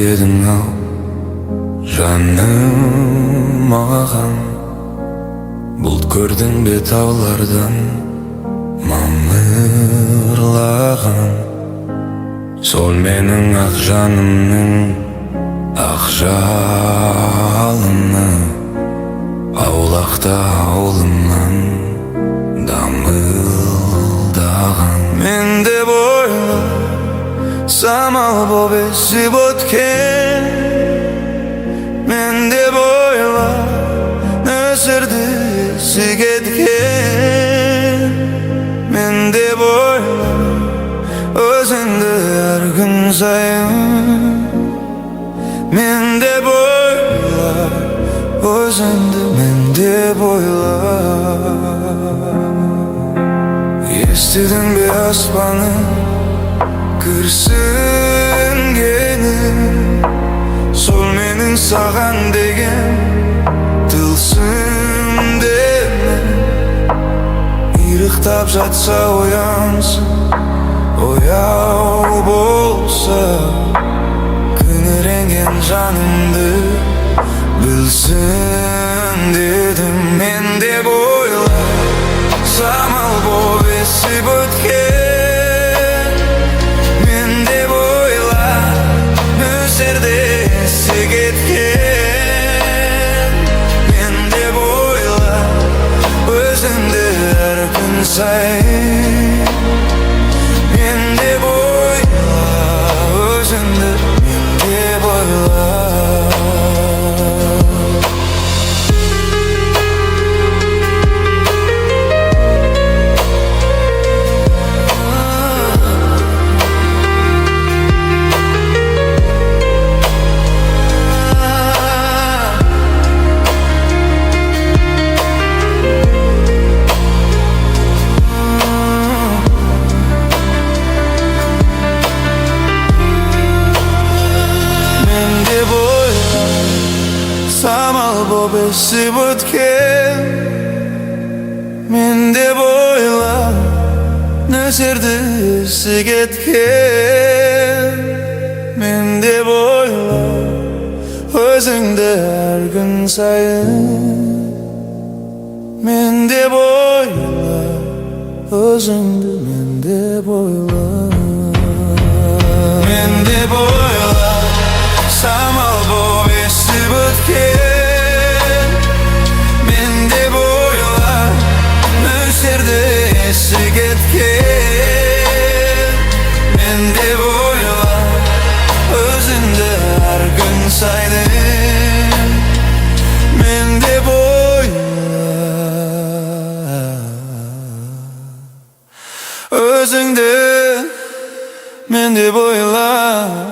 дедің-ау жаным маған. Бұлт көрдің бе таулардан мамырлаған. Сол менің ақ жанымның ақ жалыны, аулақта ауылымнан дамылдаған. Мен деп ойла, самал боп есіп өткен. Мен деп ойла, нөсерді есі кеткен. Мен деп ойла, өзіңді әр күн сайын. Мен деп ойла, өзіңді мен деп ойла. Естідің бе аспанның күрсінгенін? Сол менің саған деген тылсым демім. Ирықтап жатса оянсын, ояу болса, күңіренген жанымды білсін дедім. Мен деп ойла, самал боп есіп өткен. Мен деп ойла, нөсерде есі кеткен. Мен деп ойла, өзіңді әр күн сайын. Мен деп ойла, өзіңді мен деп ойла. Самал боп есіп өткен. Мен деп ойла, нөсерді есі кеткен. Мен деп ойла, өзіңді әр күн сайын. Мен деп ойла, өзіңді мен деп ойла. Мен деп ойла, самал боп есіп өткен. Мен деп ойла, нөсерді есі кеткен. Мен деп ойла, өзіңді әр күн сайын. Мен деп ойла, өзіңді мен деп ойла.